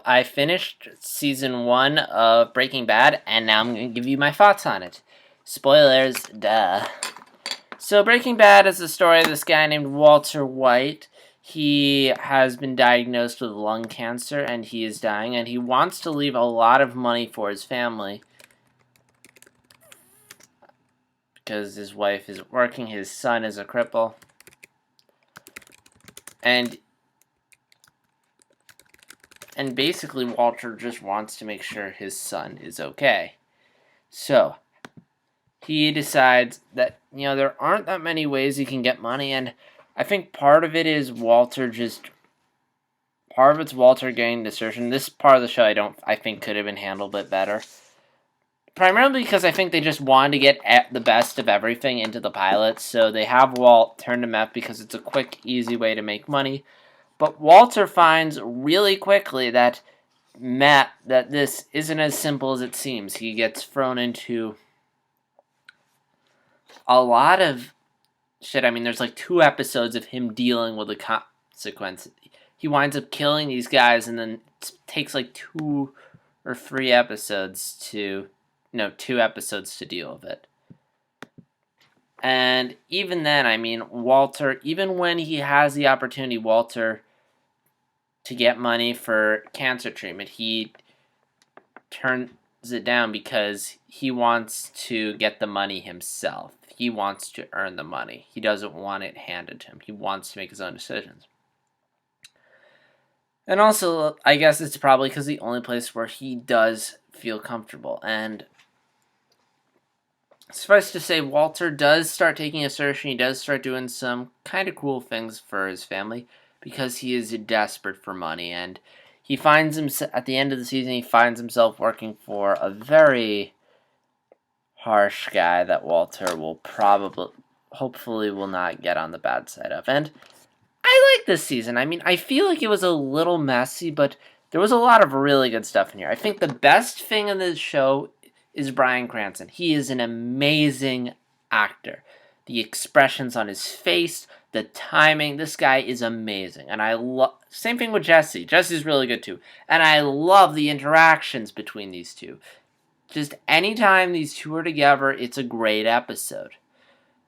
I finished season 1 of Breaking Bad, and now I'm going to give you my thoughts on it. Spoilers, duh. So Breaking Bad is the story of this guy named Walter White. He has been diagnosed with lung cancer, and he is dying, and he wants to leave a lot of money for his family. Because his wife isn't working, his son is a cripple. And basically Walter just wants to make sure his son is okay. So he decides that, there aren't that many ways he can get money, and I think part of it is Walter getting desertion. This part of the show I think could have been handled a bit better. Primarily because I think they just wanted to get the best of everything into the pilot, so they have Walt turn to meth because it's a quick, easy way to make money. But Walter finds really quickly that this isn't as simple as it seems. He gets thrown into a lot of shit. I mean, there's like 2 episodes of him dealing with the consequences. He winds up killing these guys, and then it takes like 2 or 3 episodes to 2 episodes to deal with it. And even then, I mean, Walter, even when he has the opportunity, Walter, to get money for cancer treatment, he turns it down because he wants to get the money himself. He wants to earn the money. He doesn't want it handed to him. He wants to make his own decisions. And also, I guess it's probably because the only place where he does feel comfortable. And suffice to say, Walter does start taking assertion. He does start doing some kind of cool things for his family because he is desperate for money. And he finds himself, at the end of the season, he finds himself working for a very harsh guy that Walter will hopefully will not get on the bad side of. And I like this season. I mean, I feel like it was a little messy, but there was a lot of really good stuff in here. I think the best thing in this show is Bryan Cranston. He is an amazing actor. The expressions on his face, the timing, this guy is amazing. And I love, same thing with Jesse. Jesse's really good too. And I love the interactions between these two. Just anytime these two are together, it's a great episode.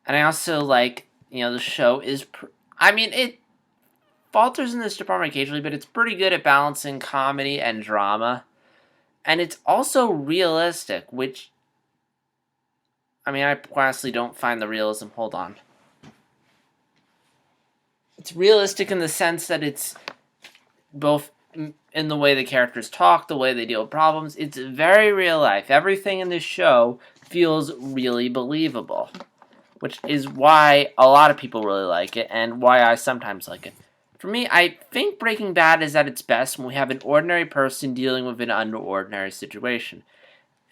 And I also like, the show is, it falters in this department occasionally, but it's pretty good at balancing comedy and drama. And it's also realistic, which, I honestly don't find the realism. Hold on. It's realistic in the sense that it's both in the way the characters talk, the way they deal with problems. It's very real life. Everything in this show feels really believable, which is why a lot of people really like it, and why I sometimes like it. For me, I think Breaking Bad is at its best when we have an ordinary person dealing with an unordinary situation.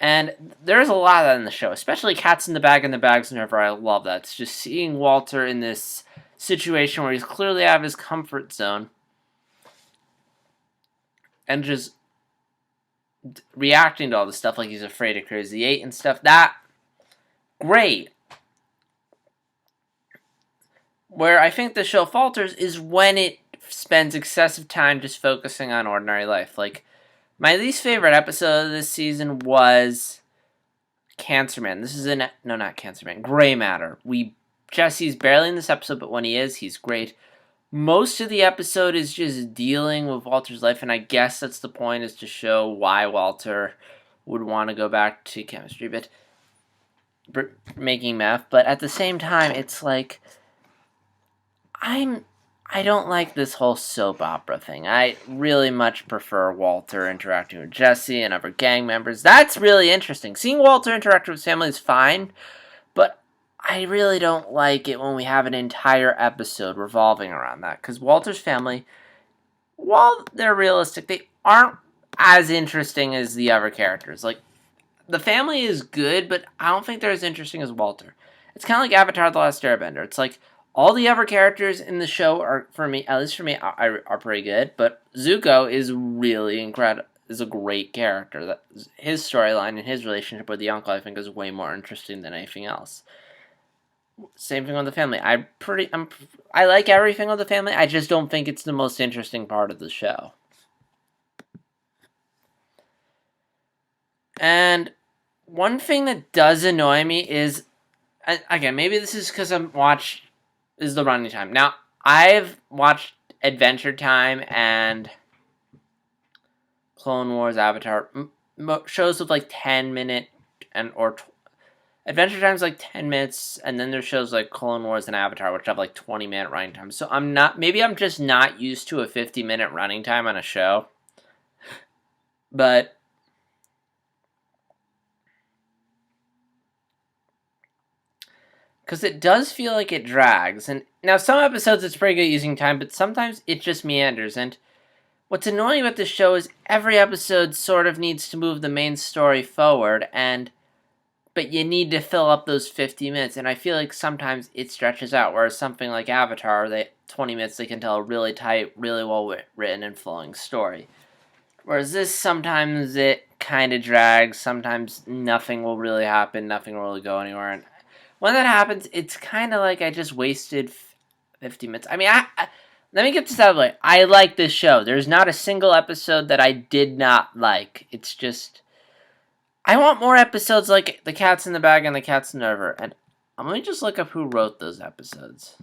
And there's a lot of that in the show, especially Cats in the Bag and the Bags Never. I love that. It's just seeing Walter in this situation where he's clearly out of his comfort zone and just reacting to all this stuff like he's afraid of Crazy 8 and stuff. That, great. Where I think the show falters is when it spends excessive time just focusing on ordinary life. Like, my least favorite episode of this season was Cancer Man. This is not Cancer Man, Gray Matter. Jesse's barely in this episode, but when he is, he's great. Most of the episode is just dealing with Walter's life, and I guess that's the point, is to show why Walter would want to go back to chemistry, but making meth. But at the same time, it's like, I don't like this whole soap opera thing. I really much prefer Walter interacting with Jesse and other gang members. That's really interesting. Seeing Walter interact with his family is fine, but I really don't like it when we have an entire episode revolving around that. Because Walter's family, while they're realistic, they aren't as interesting as the other characters. Like, the family is good, but I don't think they're as interesting as Walter. It's kind of like Avatar: The Last Airbender. It's like, all the other characters in the show are, for me, at least for me, are pretty good. But Zuko is really incredible. Is a great character. His storyline and his relationship with the uncle, I think, is way more interesting than anything else. Same thing with the family. I like everything with the family. I just don't think it's the most interesting part of the show. And one thing that does annoy me is, again, maybe this is because is the running time. Now, I've watched Adventure Time and Clone Wars, Avatar, shows with like 10-minute Adventure Time's like 10 minutes, and then there's shows like Clone Wars and Avatar, which have like 20-minute running time. So maybe I'm just not used to a 50-minute running time on a show. But because it does feel like it drags. And now some episodes it's pretty good using time, but sometimes it just meanders. And what's annoying about this show is every episode sort of needs to move the main story forward, but you need to fill up those 50 minutes, and I feel like sometimes it stretches out, whereas something like Avatar, 20 minutes, they can tell a really tight, really well written and flowing story. Whereas this, sometimes it kind of drags, sometimes nothing will really happen, nothing will really go anywhere, and when that happens, it's kind of like I just wasted 50 minutes. I mean, let me get this out of the way. I like this show. There's not a single episode that I did not like. It's just, I want more episodes like The Cat's in the Bag and The Cat's in the River. And let me just look up who wrote those episodes.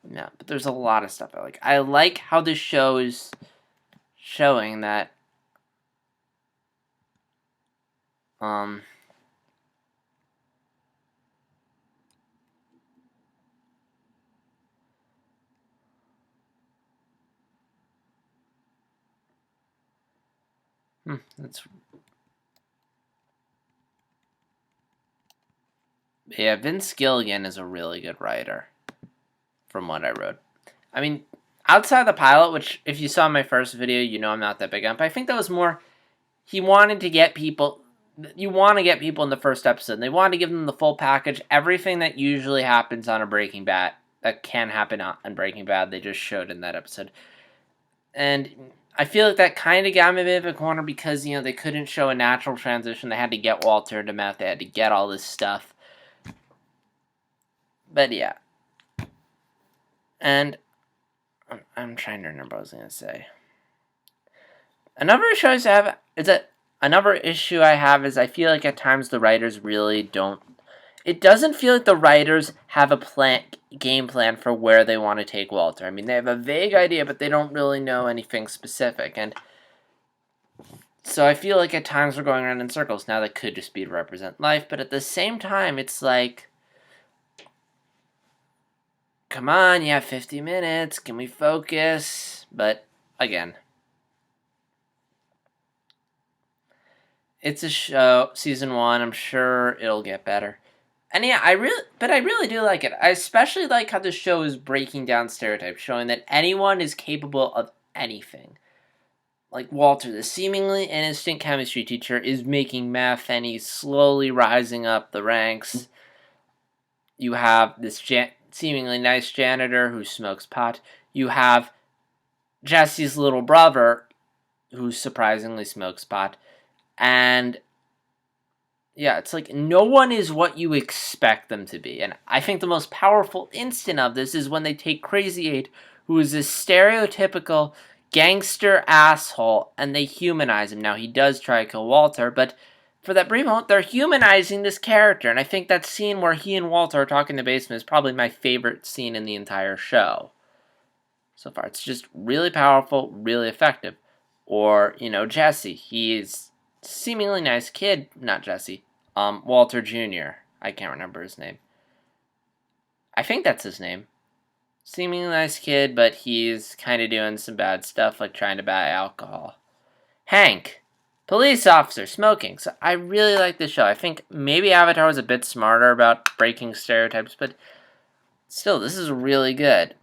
No, but there's a lot of stuff I like. I like how this show is showing that that's yeah, Vince Gilligan is a really good writer, from what I wrote. I mean, outside the pilot, which if you saw my first video, you know I'm not that big on, but I think that was more, he wanted to get people, you want to get people in the first episode. They wanted to give them the full package, everything that usually happens on a Breaking Bad, that can happen on Breaking Bad, they just showed in that episode. And I feel like that kind of got me a bit of a corner because, they couldn't show a natural transition. They had to get Walter into meth. They had to get all this stuff. But yeah. And I'm trying to remember what I was going to say. Another issue I have is I feel like at times the writers really don't. It doesn't feel like the writers have a game plan for where they want to take Walter. I mean, they have a vague idea, but they don't really know anything specific. And so I feel like at times we're going around in circles. Now that could just be to represent life, but at the same time, it's like, come on, you have 50 minutes. Can we focus? But again, it's a show, season 1. I'm sure it'll get better. And yeah, I really do like it. I especially like how the show is breaking down stereotypes, showing that anyone is capable of anything. Like Walter, the seemingly innocent chemistry teacher, is making meth and he's slowly rising up the ranks. You have this seemingly nice janitor who smokes pot. You have Jesse's little brother who surprisingly smokes pot. And yeah, it's like no one is what you expect them to be. And I think the most powerful instant of this is when they take Crazy 8, who is this stereotypical gangster asshole, and they humanize him. Now, he does try to kill Walter, but for that brief moment, they're humanizing this character. And I think that scene where he and Walter are talking in the basement is probably my favorite scene in the entire show so far. It's just really powerful, really effective. Or, Jesse. He's seemingly nice kid, not Jesse. Walter Jr. I can't remember his name. I think that's his name. Seemingly nice kid, but he's kind of doing some bad stuff, like trying to buy alcohol. Hank, police officer, smoking. So I really like this show. I think maybe Avatar was a bit smarter about breaking stereotypes, but still, this is really good.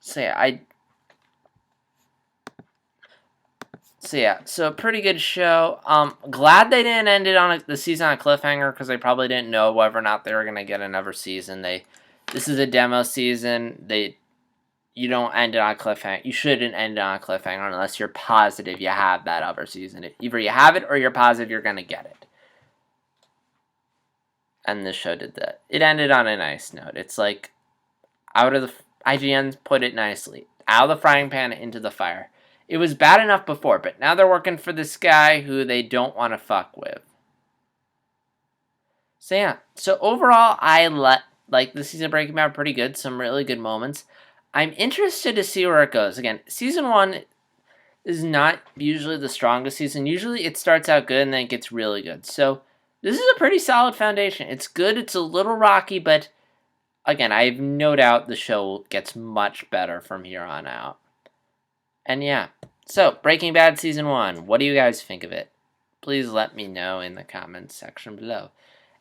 So yeah, so a pretty good show. Glad they didn't end it on the season on a cliffhanger because they probably didn't know whether or not they were gonna get another season. This is a demo season. You don't end it on a cliffhanger. You shouldn't end it on a cliffhanger unless you're positive you have that other season. Either you have it or you're positive you're gonna get it. And this show did that. It ended on a nice note. It's like IGN put it nicely. out of the frying pan into the fire. It was bad enough before, but now they're working for this guy who they don't want to fuck with. So yeah, so overall, like the season of Breaking Bad pretty good. Some really good moments. I'm interested to see where it goes. Again, season 1 is not usually the strongest season. Usually it starts out good and then it gets really good. So this is a pretty solid foundation. It's good. It's a little rocky, but again, I have no doubt the show gets much better from here on out. And yeah, so Breaking Bad season 1. What do you guys think of it? Please let me know in the comments section below.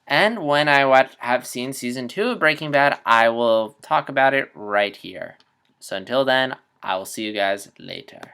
And when I have seen season 2 of Breaking Bad, I will talk about it right here. So until then, I will see you guys later.